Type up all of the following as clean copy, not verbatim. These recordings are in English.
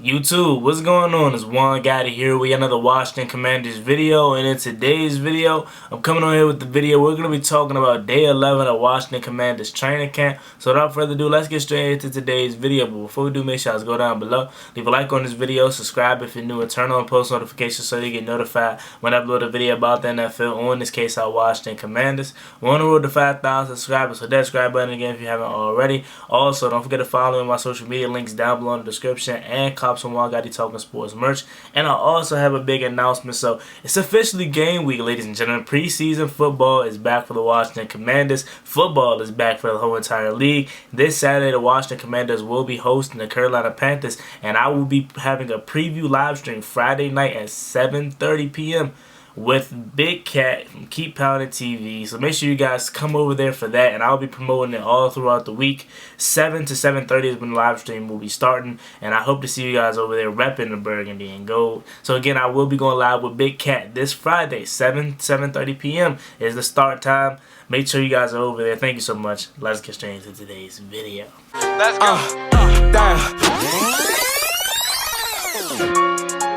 YouTube, what's going on? It's Juan Gotti here with another Washington Commanders video, and in today's video, I'm coming on here with the video. We're going to be talking about day 11 of Washington Commanders training camp. So without further ado, let's get straight into today's video. But before we do, make sure you go down below, leave a like on this video, subscribe if you're new, and turn on post notifications so you get notified when I upload a video about the NFL, or in this case, our Washington Commanders. We're on the road to 5,000 subscribers, so that subscribe button again if you haven't already. Also, don't forget to follow me on my social media links down below in the description, and cop some Juan Gotti Talking Sports merch. And I also have a big announcement. So it's officially game week, ladies and gentlemen. Preseason football is back for the Washington Commanders. Football is back for the whole entire league. This Saturday, the Washington Commanders will be hosting the Carolina Panthers, and I will be having a preview live stream Friday night at 7:30 p.m. with Big Cat from Keep Pounding TV. So make sure you guys come over there for that, and I'll be promoting it all throughout the week. 7 to 7:30 is when the live stream will be starting, and I hope to see you guys over there repping the burgundy and gold. So again, I will be going live with Big Cat this Friday. 7:30 p.m. is the start time. Make sure you guys are over there. Thank you so much. Let's get straight into today's video. Let's go.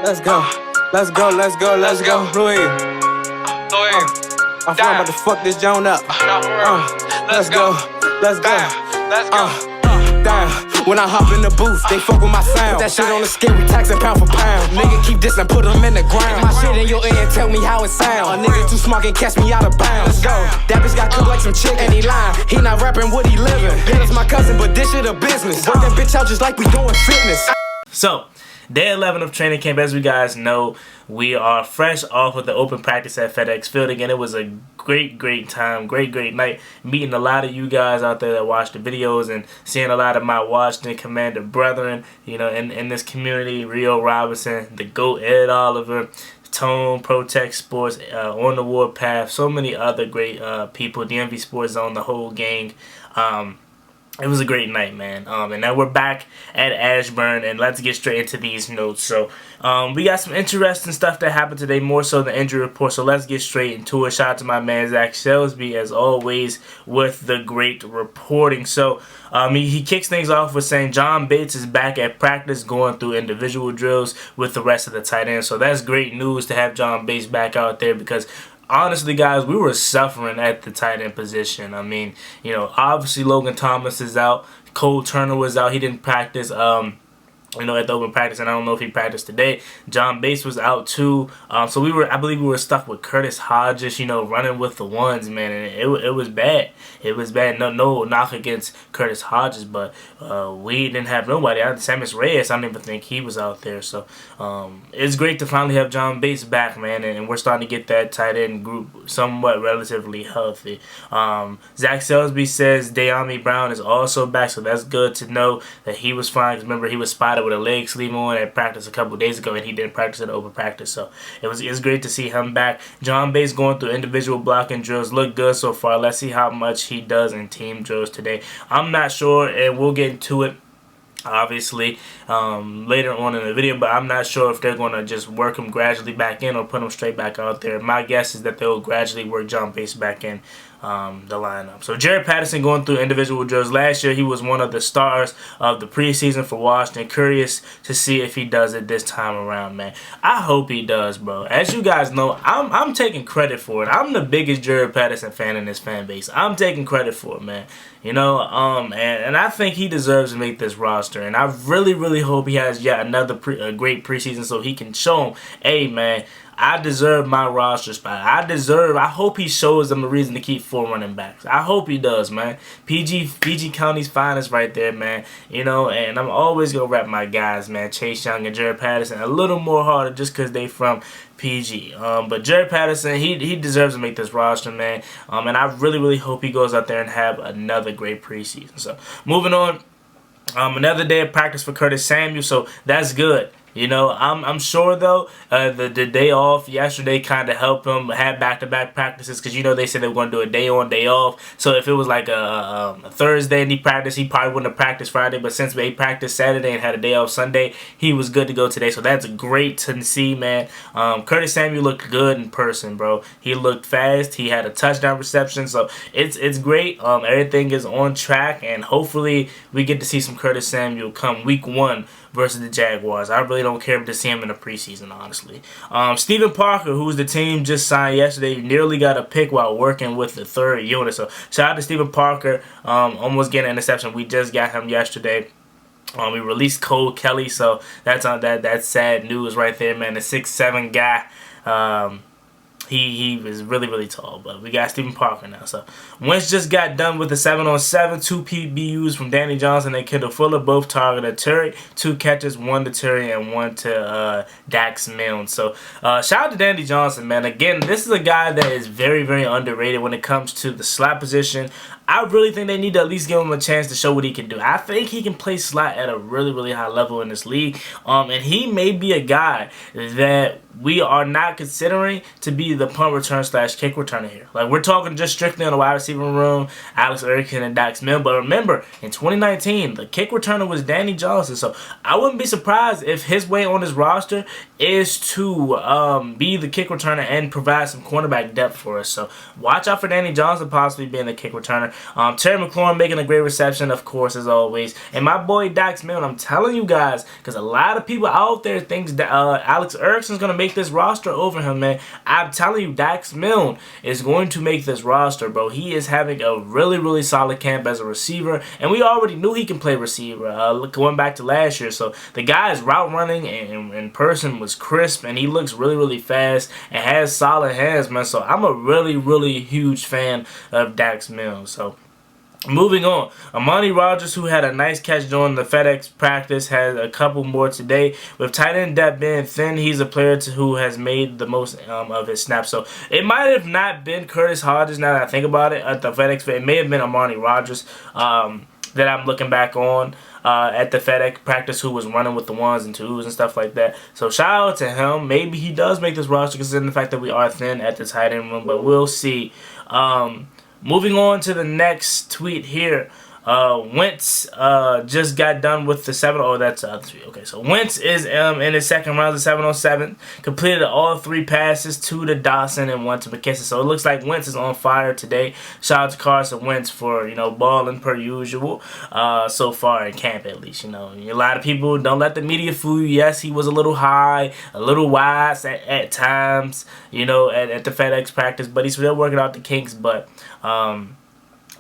Let's go. Let's go, let's go, let's go. Louis. I'm about to fuck this joint up. Let's go, let's go. Damn. When I hop in the booth, they fuck with my sound. Put that shit on the scale, we taxing pound for pound. Nigga keep this and put them in the ground. My shit in your ear and tell me how it sound. A nigga too smart can catch me out of bounds. Let's go. That bitch got cooked like some chicken. And he lying, he not rapping what he living. Yeah, that's my cousin, but this shit a business. Work that bitch out just like we doing fitness. So, day 11 of training camp. As you guys know, we are fresh off of the open practice at FedEx Field. Again, it was a great time, great night, meeting a lot of you guys out there that watch the videos and seeing a lot of my Washington Commander brethren, you know, in this community. Rio Robinson, the GOAT, Ed Oliver, Tone, Protect Sports, On the Warpath, so many other great people, DMV Sports Zone, the whole gang. It was a great night, man. And now we're back at Ashburn, and let's get straight into these notes. So, we got some interesting stuff that happened today, more so than injury report. So let's get straight into it. Shout out to my man Zach Shelsby, as always, with the great reporting. So, he kicks things off with saying John Bates is back at practice, going through individual drills with the rest of the tight ends. So that's great news to have John Bates back out there, because honestly, guys, we were suffering at the tight end position. I mean, you know, obviously Logan Thomas is out. Cole Turner was out. He didn't practice, you know, at the open practice, and I don't know if he practiced today. John Bates was out too. So I believe we were stuck with Curtis Hodges, you know, running with the ones, man, and it was bad. It was bad. No knock against Curtis Hodges, but we didn't have nobody. Samus Reyes, I don't even think he was out there. So it's great to finally have John Bates back, man, and we're starting to get that tight end group somewhat relatively healthy. Zach Shelsby says De'Ami Brown is also back, so that's good to know that he was fine. 'Cause remember, he was spotted with a leg sleeve on at practice a couple days ago, and he didn't practice at open practice. So it's great to see him back. John Bates going through individual blocking drills. Look good so far. Let's see how much he does in team drills today. I'm not sure, and we'll get into it obviously later on in the video, but I'm not sure if they're going to just work him gradually back in or put him straight back out there. My guess is that they'll gradually work John Bates back in the lineup. So Jared Patterson going through individual drills. Last year he was one of the stars of the preseason for Washington. Curious to see if he does it this time around, man. I hope he does, bro. As you guys know, I'm taking credit for it. I'm the biggest Jared Patterson fan in this fan base. I'm taking credit for it, man. You know, and I think he deserves to make this roster, and I really hope he has yet another great preseason so he can show him, hey, man, I deserve my roster spot. I hope he shows them a reason to keep 4 running backs. I hope he does, man. PG County's finest right there, man. You know, and I'm always going to rep my guys, man. Chase Young and Jared Patterson a little more harder just because they from PG. But Jared Patterson, he deserves to make this roster, man. And I really hope he goes out there and have another great preseason. So, moving on. Another day of practice for Curtis Samuel, so that's good. You know, I'm sure though the day off yesterday kind of helped him have back-to-back practices, because you know they said they were going to do a day on, day off. So if it was like a Thursday and he practiced, he probably wouldn't have practiced Friday. But since they practiced Saturday and had a day off Sunday, he was good to go today. So that's great to see, man. Curtis Samuel looked good in person, bro. He looked fast. He had a touchdown reception. So it's great. Everything is on track, and hopefully we get to see some Curtis Samuel come week 1 versus the Jaguars. I really don't care to see him in the preseason, honestly. Stephen Parker, who's the team just signed yesterday, nearly got a pick while working with the third unit. So shout out to Stephen Parker, almost getting an interception. We just got him yesterday. We released Cole Kelly, so that's sad news right there, man. The 6'7" guy. He was really, really tall, but we got Stephen Parker now. So Wentz just got done with the 7-on-7, 2 PBUs from Danny Johnson and Kendall Fuller, both targeted Terry, 2 catches, 1 to Terry and 1 to Dax Milne. So shout out to Danny Johnson, man. Again, this is a guy that is very, very underrated when it comes to the slot position. I really think they need to at least give him a chance to show what he can do. I think he can play slot at a really, really high level in this league. And he may be a guy that we are not considering to be the punt return / kick returner here. Like, we're talking just strictly on the wide receiver room, Alex Erkin and Dax Milne. But remember, in 2019, the kick returner was Danny Johnson. So I wouldn't be surprised if his way on his roster is to be the kick returner and provide some cornerback depth for us. So watch out for Danny Johnson possibly being the kick returner. Terry McLaurin making a great reception, of course, as always. And my boy Dax Milne, I'm telling you guys, because a lot of people out there thinks that Alex Erickson's going to make this roster over him, man. I'm telling you, Dax Milne is going to make this roster, bro. He is having a really, really solid camp as a receiver, and we already knew he can play receiver going back to last year. So the guy's route running and in person was crisp, and he looks really, really fast and has solid hands, man. So I'm a really, really huge fan of Dax Milne. So moving on, Amani Rogers, who had a nice catch during the FedEx practice, has a couple more today. With tight end depth being thin, he's a player who has made the most of his snaps. So it might have not been Curtis Hodges now that I think about it at the FedEx. It may have been Amani Rogers that I'm looking back on at the FedEx practice, who was running with the 1s and 2s and stuff like that. So shout out to him. Maybe he does make this roster considering the fact that we are thin at the tight end room, but we'll see. Moving on to the next tweet here. Wentz just got done with the 7. Oh, that's the other tweet. Okay, so Wentz is in his second round of 7-on-7. Completed all 3 passes, 2 to Dawson and 1 to McKissick. So it looks like Wentz is on fire today. Shout out to Carson Wentz for, balling per usual so far in camp, at least. A lot of people don't let the media fool you. Yes, he was a little high, a little wide at times, at the FedEx practice, but he's still working out the kinks. But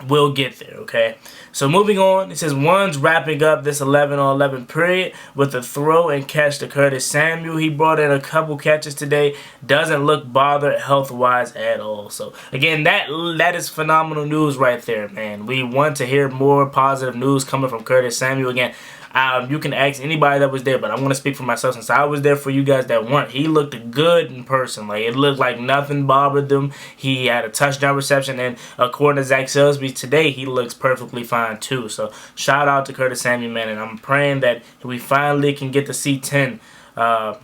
we'll get there, okay? So moving on, it says One's wrapping up this 11-on-11 period with a throw and catch to Curtis Samuel. He brought in a couple catches today. Doesn't look bothered health-wise at all. So again, that is phenomenal news right there, man. We want to hear more positive news coming from Curtis Samuel. Again, you can ask anybody that was there, but I'm going to speak for myself since I was there for you guys that weren't. He looked good in person. Like, it looked like nothing bothered him. He had a touchdown reception, and according to Zach Selsby today, he looks perfectly fine too. So shout out to Curtis Samuel, man, and I'm praying that we finally can get to see 10 go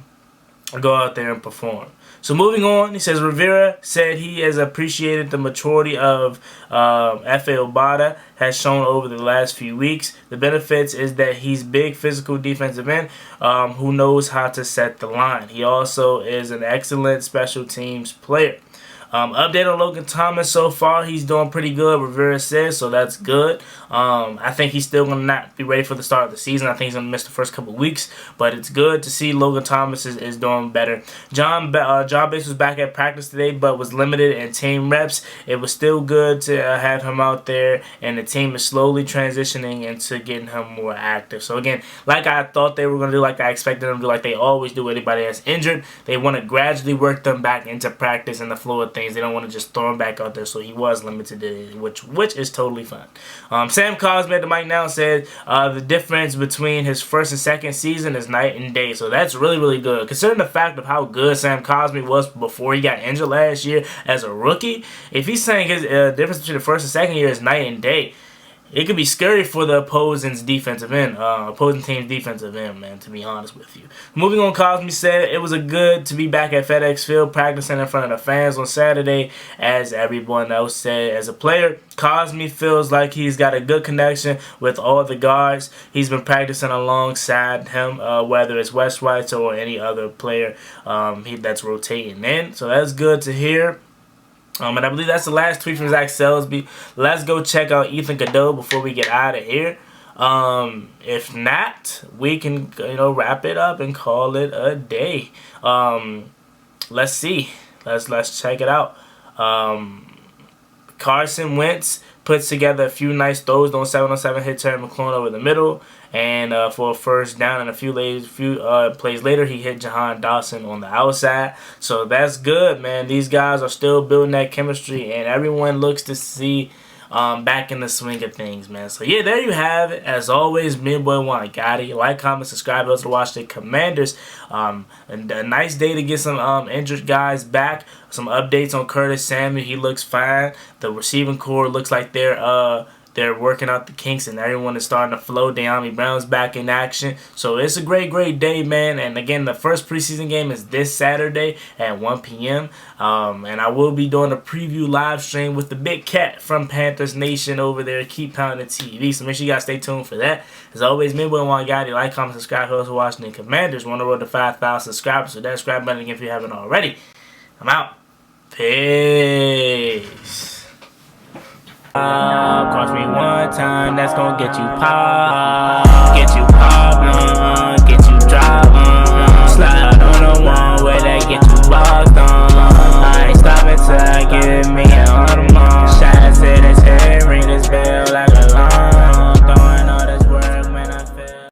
out there and perform. So moving on, he says Rivera said he has appreciated the maturity of F.A. Obada has shown over the last few weeks. The benefits is that he's big physical defensive end who knows how to set the line. He also is an excellent special teams player. Update on Logan Thomas so far. He's doing pretty good, Rivera says, so that's good. I think he's still going to not be ready for the start of the season. I think he's going to miss the first couple weeks, but it's good to see Logan Thomas is doing better. John Bates was back at practice today, but was limited in team reps. It was still good to have him out there, and the team is slowly transitioning into getting him more active. So again, like I thought they were going to do, like I expected them to do, like they always do with anybody that's injured, they want to gradually work them back into practice and the flow of things. They don't want to just throw him back out there, so he was limited, which is totally fine. Sam Cosmi at the mic now said the difference between his first and second season is night and day, so that's really, really good. Considering the fact of how good Sam Cosmi was before he got injured last year as a rookie, if he's saying his difference between the first and second year is night and day, it could be scary for the opposing team's defensive end, man, to be honest with you. Moving on, Cosmi said it was good to be back at FedEx Field practicing in front of the fans on Saturday. As everyone else said, as a player, Cosmi feels like he's got a good connection with all the guards. He's been practicing alongside him, whether it's Wes White or any other player that's rotating in. So that's good to hear. And I believe that's the last tweet from Zach Selsby. Let's go check out Ethan Cadeau before we get out of here. If not, we can, wrap it up and call it a day. Let's see. Let's check it out. Carson Wentz puts together a few nice throws on 7-on-7, hit Terry McLaurin over the middle, and for a first down. And a few plays later, he hit Jahan Dawson on the outside. So that's good, man. These guys are still building that chemistry, and everyone looks to see back in the swing of things, man. So yeah, there you have it. As always, me and boy Juan Gotti. Like, comment, subscribe. Also to watch the Commanders. And a nice day to get some injured guys back. Some updates on Curtis Samuel. He looks fine. The receiving core looks like they're working out the kinks, and everyone is starting to flow. De'Ami Brown's back in action. So it's a great day, man. And again, the first preseason game is this Saturday at 1 p.m. And I will be doing a preview live stream with the Big Cat from Panthers Nation over there. Keep pounding TV. So make sure you guys stay tuned for that. As always, me, boy Juan Gotti. Like, comment, subscribe. Who else watching the Commanders? On the road to 5,000 subscribers. So that subscribe button again if you haven't already. I'm out. Peace. Cost me one time, that's gonna get you pop.